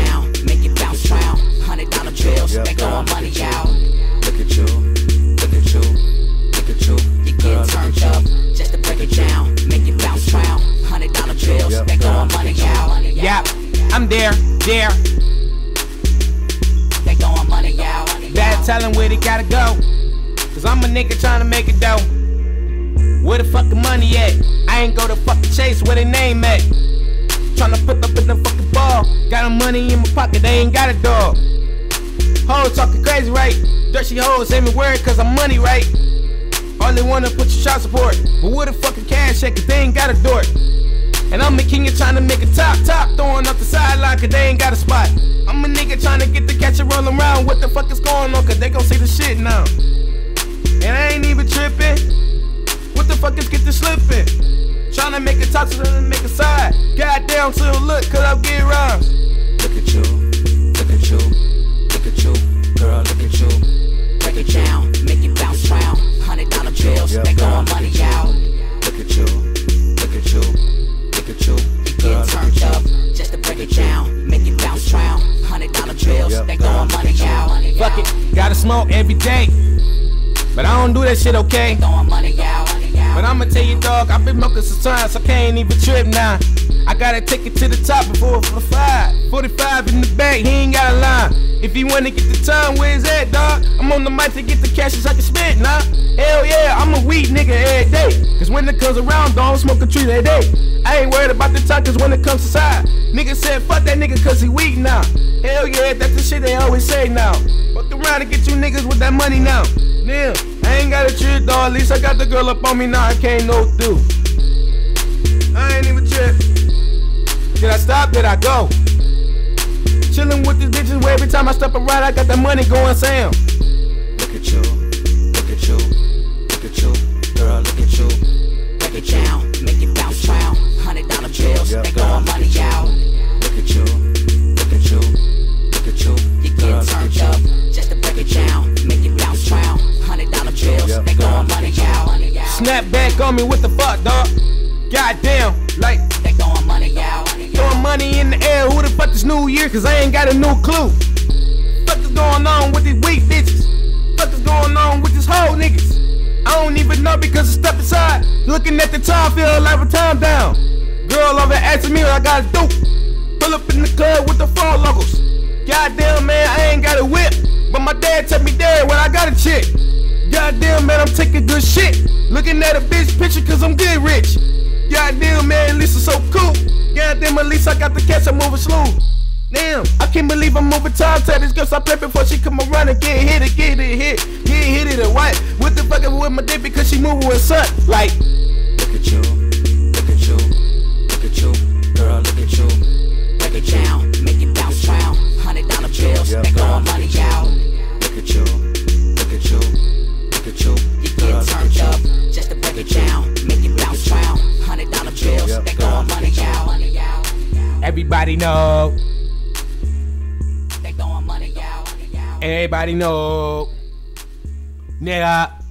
down, make it bounce round. $100 bills, they throwing money out. Look at you, look at you, look at you. You get turned up, just to break it down, make it bounce round. $100 bills, they throwing money out. Yeah, I'm there. They throwing money out. Better tell him where they gotta go, cause I'm a nigga tryna make it dough. Where the fucking money at? I ain't go to fucking Chase, where they name at? Tryna put up in the fucking ball. Got the money in my pocket, they ain't got a dog. Hoes talking crazy, right? Dirty hoes ain't me worried cause I'm money, right? All they wanna put your child support, but where the fucking cash at cause they ain't got a door. And I'm a king trying to make a top, throwing up the sideline cause they ain't got a spot. I'm a nigga trying to get the catch and roll around. What the fuck is going on cause they gon' see the shit now. And I ain't even tripping. What the fuck is get the slipping? Trying to make a top so they make a side. Goddamn till look cause I'm getting rhymes. Look at you, look at you, look at you, girl, look at you. Break it down, make it bounce round. $100 bills, they throwing money out. Look at you, look at you, look at you. You get turned up, just to break it down, make it bounce round. $100 bills, they throwing money out. Fuck it, gotta smoke every day, but I don't do that shit, okay? Throwing money out. But I'ma tell you, dog, I've been smoking some time, so I can't even trip now. I gotta take it to the top before 45. 45 in the back, he ain't got a line. If he wanna get the time, where's that, dog? I'm on the mic to get the cash so I can spit, nah. Hell yeah, I'm a weed nigga every day. Cause when it comes around, don't smoke a tree every day. I ain't worried about the time, cause when it comes to side, nigga said fuck that nigga cause he weak now. Hell yeah, that's the shit they always say now. Fuck around and get you niggas with that money now. Yeah, I ain't got a trip, dog. At least I got the girl up on me now. I can't no through. I ain't even trip. Did I stop? Did I go? Chillin' with these bitches where every time I step around, I got that money going Sam. Look at you, look at you, look at you, girl, look at you. Break it down, make it bounce round. $100 bills, they throwing money out. Look at you, look at you, look at you. You get turned up, just to break it down, make it bounce round. $100 bills, they throwing money out. Snap back on me, what the fuck, dog? Goddamn, like they throwing money out. throwing money in the air. Who the fuck is New Year? Cause I ain't got a new clue. Fuck is going on with these weak bitches? Fuck is going on with these whole niggas? I don't even know because I stepped aside. Looking at the time, feel like a time down. Girl over asking me what I gotta do. Pull up in the club with the phone logos. Goddamn man, I ain't got a whip, but my dad took me there when I got a chick. Goddamn man, I'm taking good shit. Looking at a bitch picture cause I'm good rich. Goddamn man, at least it's so cool. Goddamn, at least I got the cash, I'm moving smooth. Damn, I can't believe I'm moving time. Tell this girl stop playing before she come around and get hit or what? What the fuck is with my dick because she moving with son? Like, look at you, look at you, look at you, girl, look at you. Break it down, make it bounce round. $100 bills, they throwing money out. Look at you, look at you, look at you. You get turned up, just to break it down, make it bounce round. $100 bills, they throwing money out. everybody know. They throwing money out. Everybody know. Nigga.